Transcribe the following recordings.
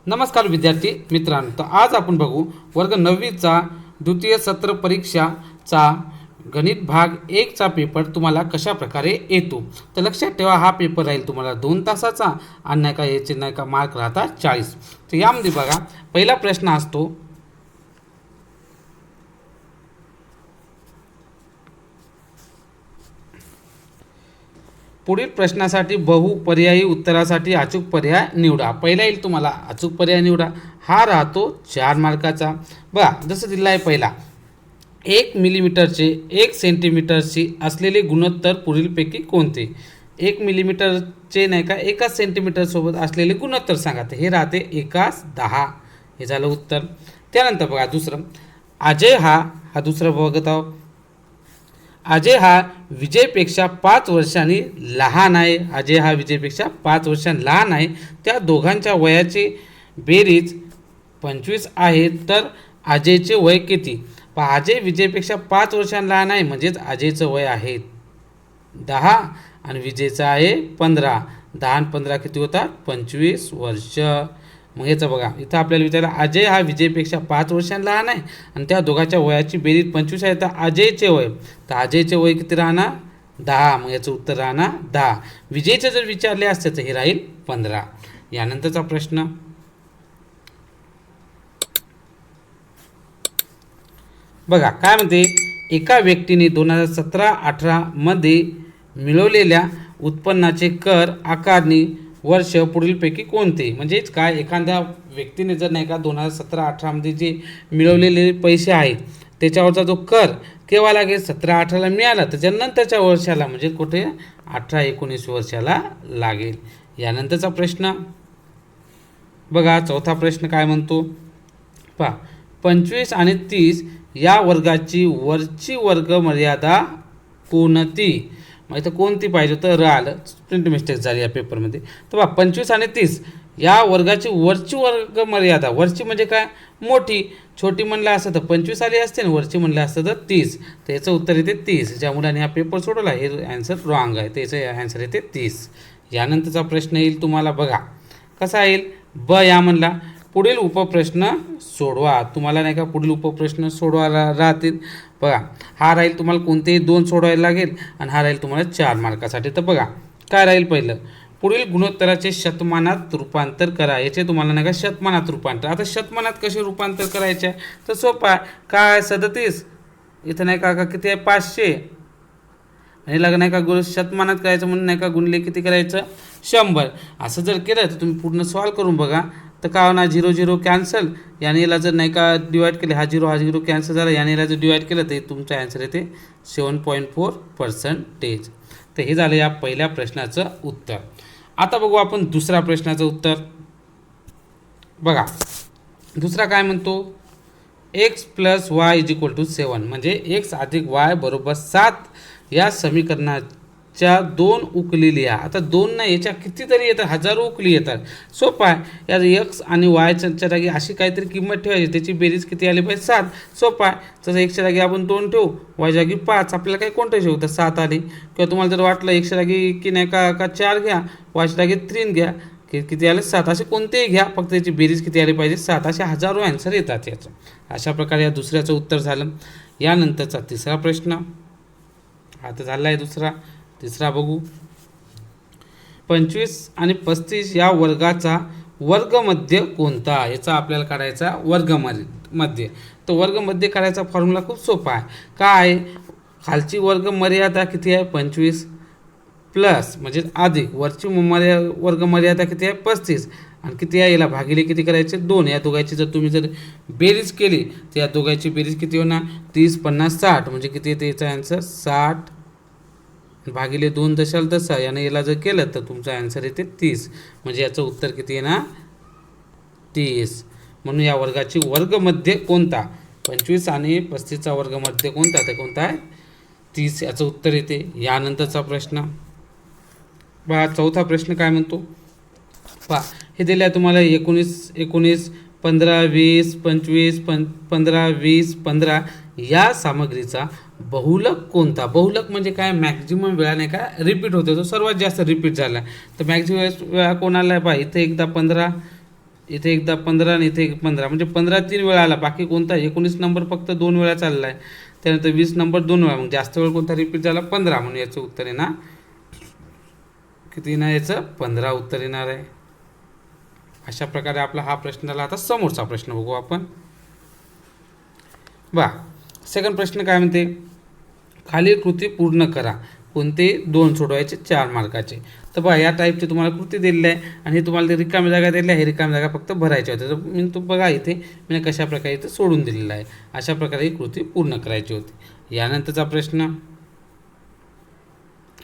नमस्कार विद्यार्थी मित्रांनो, तर आज आपण बघू वर्ग 9वीचा द्वितीय सत्र परीक्षाचा गणित भाग 1चा पेपर तुम्हाला कशा प्रकारे येतो। तर लक्षात ठेवा, हा पेपर राहील तुम्हाला 2 तासाचा आणि नाही का याचे नाही का मार्क राहतात 40। तर यामध्ये बघा, पहिला प्रश्न असतो पुढील प्रश्नासाठी बहुपर्यायी उत्तरासाठी अचूक पर्याय निवडा। पहिला येईल तुम्हाला अचूक पर्याय निवडा, हा राहतो 4 मार्काचा। बघा जसं दिला आहे पहिला, 1 मिलीमीटरचे 1 सेंटीमीटरशी असलेले गुणोत्तर पुढीलपैकी कोणते। 1 मिलीमीटरचे नाही का 1 सेंटीमीटर सोबत असलेले गुणोत्तर सांगा। तर हे राहते 1:10, हे झालं उत्तर। त्यानंतर बघा दुसरं, अजय हा दुसरं बघत आहोत। अजय हा विजयपेक्षा 5 वर्षांनी लहान आहे। अजय हा विजयपेक्षा 5 वर्षांनी लहान आहे। त्या दोघांच्या वयाची बेरीज 25 आहे, तर अजयचे वय किती। पहा, अजय विजयपेक्षा 5 वर्षांनी लहान आहे, म्हणजेच अजयचं वय आहे 10 आणि विजयचं आहे 15। 10 आणि 15 किती होतात, 25 वर्ष। मग याचं बघा, इथं आपल्याला विचारलं अजय हा विजयपेक्षा 5 वर्षांनी लहान आहे आणि त्या दोघांच्या वयाची बेरीज 25 आहे, तर अजयचे वय, तर अजयचे वय किती राहणार, 10। मग याचं उत्तर राहणार 10। विजयचे जर विचारले असते तर हे राहील 15। यानंतरचा प्रश्न बघा काय म्हणते, एका व्यक्तीने 2017-18 मध्ये मिळवलेल्या उत्पन्नाचे कर आकारणी वर्ष पुढीलपैकी कोणते। म्हणजेच काय, एखाद्या व्यक्तीने जर नाही का 2017-18 मध्ये जे मिळवलेले पैसे आहेत त्याच्यावरचा जो कर केव्हा लागेल, 17-18ला मिळाला त्याच्यानंतरच्या वर्षाला, म्हणजे कुठे 18-19 वर्षाला लागेल। यानंतरचा प्रश्न बघा, चौथा प्रश्न काय म्हणतो, पहा 25 आणि 30 या वर्गाची वरची वर्ग मर्यादा कोणती। मग इथं कोणती पाहिजे तर र आलं, प्रिंट मिस्टेक झाली या पेपरमध्ये। तर बघा 25 आणि 30 या वर्गाची वरची वर्ग मर्यादा, वरची म्हणजे काय, मोठी, छोटी म्हणलं असतं तर 25 आली असते, आणि वरची म्हणलं असतं तर 30, तर याचं उत्तर येते 30। ज्या मुलांनी हा पेपर सोडवला हे ॲन्सर रॉंग आहे, त्याचं ॲन्सर येते 30। यानंतरचा प्रश्न येईल तुम्हाला, बघा कसा येईल, ब या म्हणला पुढील उपप्रश्न सोडवा। तुम्हाला नाही का पुढील उपप्रश्न सोडवायला राहतील। बघा हा राहील तुम्हाला कोणतेही 2 सोडवायला लागेल आणि हा राहील तुम्हाला 4 मार्कासाठी। तर बघा काय राहील, पहिलं पुढील गुणोत्तराचे शतमानात रूपांतर करा। याचे तुम्हाला नाही का शतमानात रूपांतर, आता शतमानात कसे रूपांतर करायचे तर सोपं आहे, काय 37 इथं नाही का किती आहे 500, आणि लग नाही का शतमानात करायचं म्हणून नाही का गुणले किती करायचं 100। असं जर केलं तर तुम्ही पूर्ण सॉल्व करून बघा, तर काय होणार 0 0 कॅन्सल, याने याला जर नाही का डिवाईड केले, हा 0 कॅन्सल झाला, याने याला जर डिवाईड केलं तर तुमचा ॲन्सर येते 7.4%। तर हे झालं या पहिल्या प्रश्नाचं उत्तर। आता बघू आपण दुसऱ्या प्रश्नाचं उत्तर। बघा दुसरा काय म्हणतो, x + y = 7 म्हणजे x + y = 7 या समीकरणाच्या 2 उकली लिहा। आता 2 नाही, याच्या कितीतरी येतात, हजारो उकली येतात। सोपं आहे, यात x आणि yच्या जागी अशी काहीतरी किंमत ठेवायची, त्याची बेरीज किती आली पाहिजे 7। सोपं आहे, तसं xच्या जागी आपण 2 ठेवू, y जागी 5, आपल्याला काही कोणतं ठेवू तर 7 आली। किंवा तुम्हाला जर वाटलं xच्या जागी की नाही का 4 घ्या, yच्या जागी 3 घ्या, किती आले 7, असे कोणतेही घ्या, फक्त त्याची बेरीज किती आली पाहिजे 7। असे हजारो ॲन्सर येतात याचं। अशा प्रकारे या दुसऱ्याचं उत्तर झालं। यानंतरचा तिसरा प्रश्न, आता झाला आहे दुसरा, तिसरा बघू, 25 आणि 35 या वर्गाचा वर्गमध्य कोणता। याचा आपल्याला काढायचा वर्गमध्य। तर वर्गमध्य काढायचा फॉर्म्युला खूप सोपा आहे, काय, खालची वर्ग मर्यादा किती आहे 25 प्लस म्हणजे अधिक वरची वर्ग मर्यादा किती आहे 35 आणि किती आहे, याला भागिले किती करायचे 2। या दोघांची जर तुम्ही जर बेरीज केली तर या दोघांची बेरीज किती होणार 30 50 60, म्हणजे किती येते याचा ॲन्सर 60 भागिले 2 दशाल तसा, याने याला जर केलं तर तुमचा ॲन्सर येते 30, म्हणजे याचं उत्तर किती येणार 30। म्हणून या वर्गाची वर्गमध्य कोणता, 25 आणि 35चा वर्गमध्य कोणता, तर कोणता आहे 30, याचं उत्तर येते। यानंतरचा प्रश्न बघा, चौथा प्रश्न काय म्हणतो, पहा हे दिले आहे तुम्हाला 19 19 15 20 25 15 20 15 या सामग्रीचा बहुलक कोणता। बहुलक म्हणजे काय, मॅक्झिमम वेळा नाही का रिपीट होते, तो सर्वात जास्त रिपीट झाला, तर मॅक्झिमम वेळा कोणाला आहे पहा, इथे एकदा 15 इथे एकदा 15 आणि इथे 15, म्हणजे 15 3 वेळा आला, बाकी कोणता 19 नंबर फक्त 2 वेळा चालला आहे. त्यानंतर 20 नंबर 2 वेळा, मग जास्त वेळ कोणता रिपीट झाला 15, म्हणून याचं उत्तर आहे ना किती येणार, याचं 15 उत्तर येणार आहे. अशा प्रकारे आपला हा प्रश्न झाला. आता समोरचा प्रश्न बघू आपण. सेकंड प्रश्न काय म्हणते, खालील कृती पूर्ण करा. कोणते 2 सोडवायचे 4 मार्काचे. तर या टाईपची तुम्हाला कृती दिलेली आहे आणि हे तुम्हाला ते रिकामी जागा दिली आहे. हे रिकामी जागा फक्त भरायच्या होत्या. तर मी बघा इथे मी कशा प्रकारे इथे सोडून दिलेलं आहे. अशा प्रकारे ही कृती पूर्ण करायची होती. यानंतरचा प्रश्न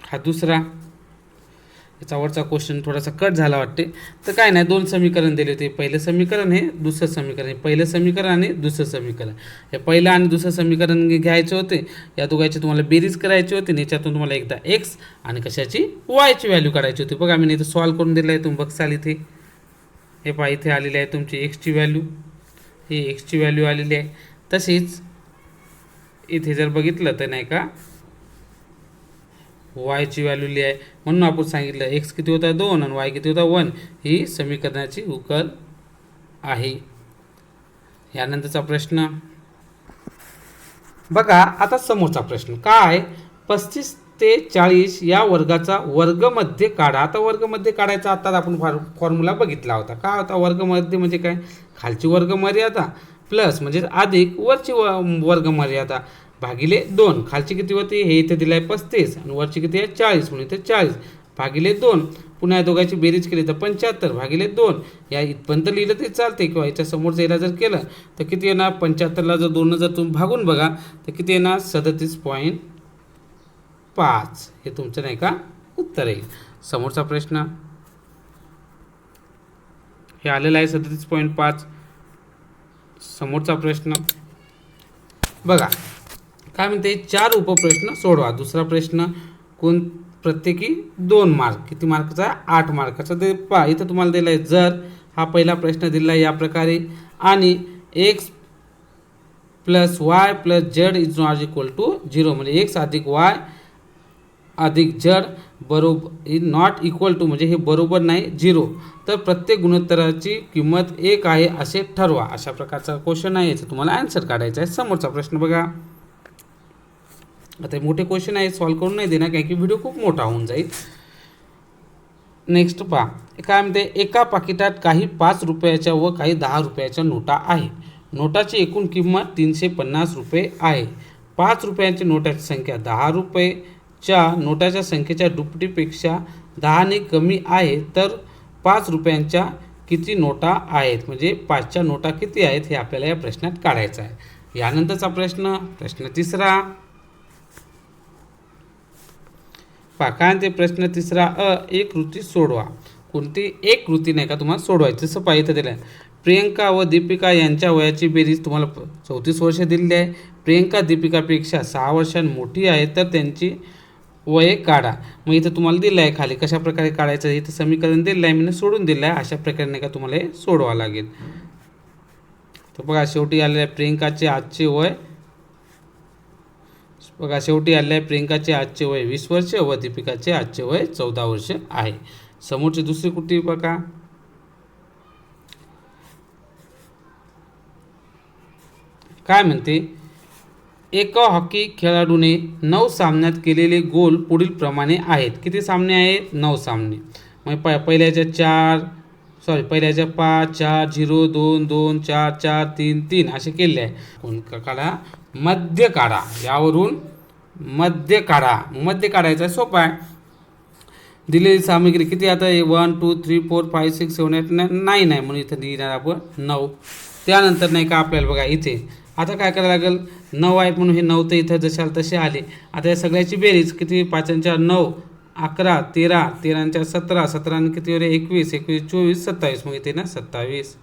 हा दुसरा, याचा वरचा क्वेश्चन थोडासा कट झाला वाटते. तर काय नाही, 2 समीकरण दिले होते. पहिलं समीकरण हे दुसरं समीकरण, पहिलं समीकरण आणि दुसरं समीकरण. हे पहिलं आणि दुसरं समीकरण घ्यायचे होते. या दोघांची तुम्हाला बेरीज करायची होती. याच्यातून तुम्हाला एकदा एक्स आणि कशाची वायची व्हॅल्यू काढायची होती. बघा मी इथे सॉल्व करून दिलं आहे. तुम्ही बघसाल इथे हे पहा, इथे आलेली आहे तुमची एक्सची व्हॅल्यू. ही एक्सची व्हॅल्यू आलेली आहे. तसेच इथे जर बघितलं तर नाही का वायची व्हॅल्यू लिही आहे. म्हणून आपण सांगितलं एक्स किती होता 2 आणि वाय किती होता 1. ही समीकरणाची उकल आहे. यानंतरचा प्रश्न बघा. आता समोरचा प्रश्न काय, 35 ते 40 या वर्गाचा वर्गमध्ये काढा. आता वर्गमध्ये काढायचा आता आपण फॉर्म्युला बघितला होता. काय होता वर्गमध्ये, म्हणजे काय, खालची वर्गमर्यादा प्लस म्हणजे अधिक वरची वर्गमर्यादा भागिले 2. खालची किती होती, हे इथे दिलं आहे 35 आणि वरची किती आहे 40, म्हणून इथे 40 भागिले 2. पुन्हा या दोघांची बेरीज केली तर 75 भागिले 2. या इथपर्यंत लिहिलं तरी चालते, किंवा याच्या समोरचं याला जर केलं तर किती येणार, 75ला जर 2 जर तुम्ही भागून बघा तर किती येणार 37.5. हे तुमचं नाही का उत्तर आहे. समोरचा प्रश्न हे आलेला आहे 37.5. समोरचा प्रश्न बघा काय म्हणते, 4 उपप्रश्न सोडवा. दुसरा प्रश्न प्रत्येकी 2 मार्क. किती मार्काचा, 8 मार्काचा. ते पहा इथं तुम्हाला दिलं आहे, जर हा पहिला प्रश्न दिला आहे या प्रकारे आणि X plus Y plus Z is not equal to 0, म्हणजे एक्स अधिक वाय अधिक झेड बरोबर नॉट इक्वल टू, म्हणजे हे बरोबर नाही 0, तर प्रत्येक गुणोत्तराची किंमत 1 आहे असे ठरवा. अशा प्रकारचा क्वेश्चन आहे. याचं तुम्हाला आन्सर काढायचा आहे. समोरचा प्रश्न बघा. आता मोठे क्वेश्चन आहे, सॉल्व करून नाही देणार कारण की व्हिडिओ खूप मोठा होऊन जाईल. नेक्स्ट पहा काय म्हणते, एका पाकिटात काही 5 रुपयाच्या व काही 10 रुपयाच्या नोटा आहे. नोटाची एकूण किंमत 350 रुपये आहे. 5 रुपयांची नोटाची संख्या 10 रुपयेच्या नोटाच्या संख्येच्या दुपटीपेक्षा 10ने कमी आहे, तर 5 रुपयांच्या किती नोटा आहेत, म्हणजे 5च्या नोटा किती आहेत हे आपल्याला या प्रश्नात काढायचं आहे. यानंतरचा प्रश्न तिसरा पहा काय ते प्रश्न तिसरा एक कृती सोडवा. कोणती एक कृती नाही का तुम्हाला सोडवायची. जसं पाहिजे दिलं आहे, प्रियंका व दीपिका यांच्या वयाची बेरीज तुम्हाला 34 वर्ष दिलेली आहे. प्रियंका दीपिकापेक्षा 6 वर्षांनी मोठी आहे, तर त्यांची वय काढा. मग इथं तुम्हाला दिलं आहे खाली कशा प्रकारे काढायचं. इथं समीकरण दिलं आहे, मी सोडून दिलं आहे. अशा प्रकारे नाही का तुम्हाला हे सोडवावं लागेल. तर बघा शेवटी आलेलं आहे प्रियंकाचे आजचे वय, बघा शेवटी आले आहे प्रियंकाचे आजचे वय 20 वर्ष व दीपिकाचे आजचे वय 14 वर्ष आहे. समोरची दुसरी कृती बघा. काय म्हणते, एका हॉकी खेळाडूने 9 सामन्यात केलेले गोल पुढील प्रमाणे आहेत. किती सामने आहेत, 9 सामने. मग पहिल्याच्या 5 4 0 2 2 4 4 3 3 असे केले आहे. कोण काढा, मध्य काढा. यावरून मध्य काढा. मध्य काढायचा सोपा आहे. दिलेली सामग्री किती आता 1 2 3 4 5 6 7 8 9 आहे, म्हणून इथं लिहिणार आपण 9. त्यानंतर नाही का आपल्याला बघा इथे आता काय करायला लागेल, 9 आहेत म्हणून हे 9 तर इथं जशाल तसे आले. आता या सगळ्याची बेरीज किती, 5 × 9 11 13 13 17 17 किती वर 21 21 24 27, मग इथे ना 27.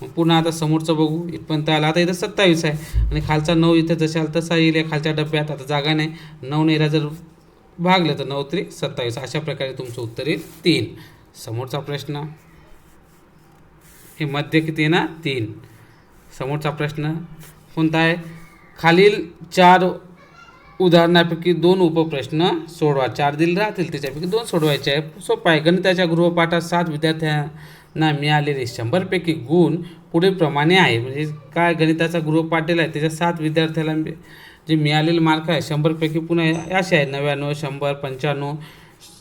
मग पुन्हा आता समोरचं बघू, इथपर्यंत आला. आता इथं 27 आहे आणि खालचा 9 इथं जशाल तसा येईल. खालच्या डब्यात आता जागा नाही, 9 नेरा जर भागलं तर 9 3 27. अशा प्रकारे तुमचं उत्तर येईल 3. समोरचा प्रश्न हे मध्य किती आहे ना 3. समोरचा प्रश्न कोणता आहे, खालील 4 उदाहरणापैकी 2 उपप्रश्न सोडवा. 4 दिले राहतील त्याच्यापैकी 2 सोडवायचे आहे. सोपा आहे. गणिताच्या गृहपाठात 7 ना मिळालेले 100पैकी गुण पुढील प्रमाणे आहे. म्हणजे काय गणिताचा गृहपाठ दिला आहे त्याच्या 7 विद्यार्थ्याला जे मिळालेले मार्क आहे 100पैकी पुन्हा असे आहेत 99, 100, 95,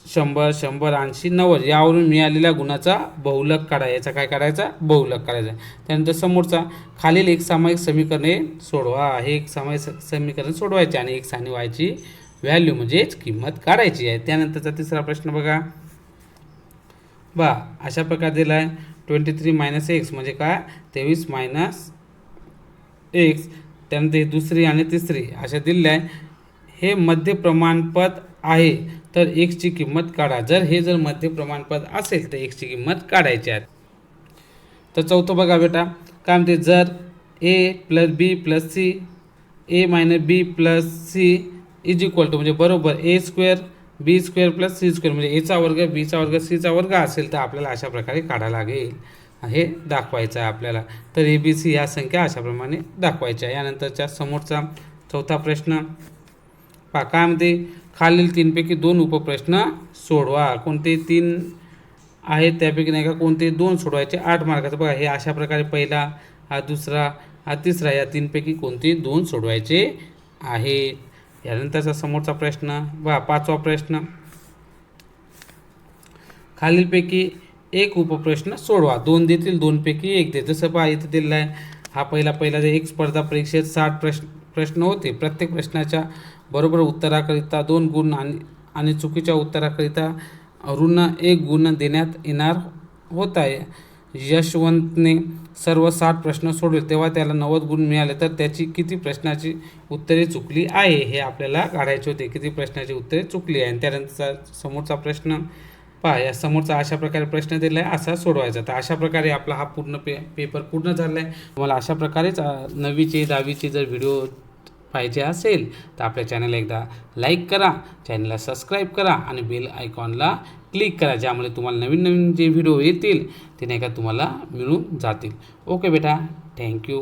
100, 100, 80, 90 यावरून मिळालेल्या गुणाचा बहुलक काढायचा. याचा काय काढायचा? बहुलक काढायचा. त्यानंतर समोरचा खालील एक सामायिक समीकरणे सोडवा. हे एक सामायिक समीकरण सोडवायचे आणि x आणि y ची व्हॅल्यू म्हणजेच किंमत काढायची आहे. त्यानंतरचा तिसरा प्रश्न बघा. अशा प्रकारे दिला आहे 23 - x म्हणजे काय 23 - x. त्यानंतर ही दुसरी आणि तिसरी अशा दिलेल्या आहे. हे मध्य प्रमाणपद आहे तर x ची किंमत काढा. जर मध्य प्रमाणपद असेल तर x ची किंमत काढायची आहे. तर चौथं बघा बेटा काय म्हणते, जर a + b + c a - b + c = म्हणजे बरोबर a² b² + c² म्हणजे a चा वर्ग b चा वर्ग c चा वर्ग असेल तर आपल्याला अशा प्रकारे काढायला लागेल. हे दाखवायचं आहे आपल्याला. तर ABC ह्या संख्या अशाप्रमाणे दाखवायच्या. यानंतरच्या समोरचा चौथा प्रश्न काय म्हणते, खालील 3पैकी 2 उपप्रश्न सोडवा. कोणते 3 आहेत त्यापैकी नाही का कोणते 2 सोडवायचे 8 मार्काचं. बघा हे अशा प्रकारे पहिला, हा दुसरा, हा तिसरा या 3पैकी कोणते 2 सोडवायचे आहे. यानंतरचा समोरचा प्रश्न पाचवा प्रश्न, खालीलपैकी एक उपप्रश्न सोडवा. 2 देतील 2पैकी 1 दे. जसं इथं दिलेलं आहे हा पहिला जे एक स्पर्धा परीक्षेत 60 प्रश्न होते. प्रत्येक प्रश्नाच्या बरोबर उत्तराकरिता 2 गुण आणि चुकीच्या उत्तराकरिता ऋण 1 गुण देण्यात येणार होता. यशवंतने सर्व 60 प्रश्न सोडवले तेव्हा त्याला 90 गुण मिळाले. तर त्याची किती प्रश्नाची उत्तरे चुकली आहे हे आपल्याला काढायचे होते. किती प्रश्नाची उत्तरे चुकली आहे. त्यानंतरचा समोरचा प्रश्न या समोरचा अशा प्रकारे प्रश्न दिला आहे असा सोडवायचा. तर अशा प्रकारे आपला हा पूर्ण पेपर पूर्ण झाला आहे. तुम्हाला अशा प्रकारेच 9वीचे 10वीचे जर व्हिडिओ पाहिजे असेल तर आपल्या चॅनलला एकदा लाईक करा, चॅनलला सबस्क्राईब करा आणि बेल आयकॉनला क्लिक करा, ज्यामुळे तुम्हाला नवीन जे व्हिडिओ येतील ते नाही का तुम्हाला मिळून जातील. ओके बेटा, थँक्यू.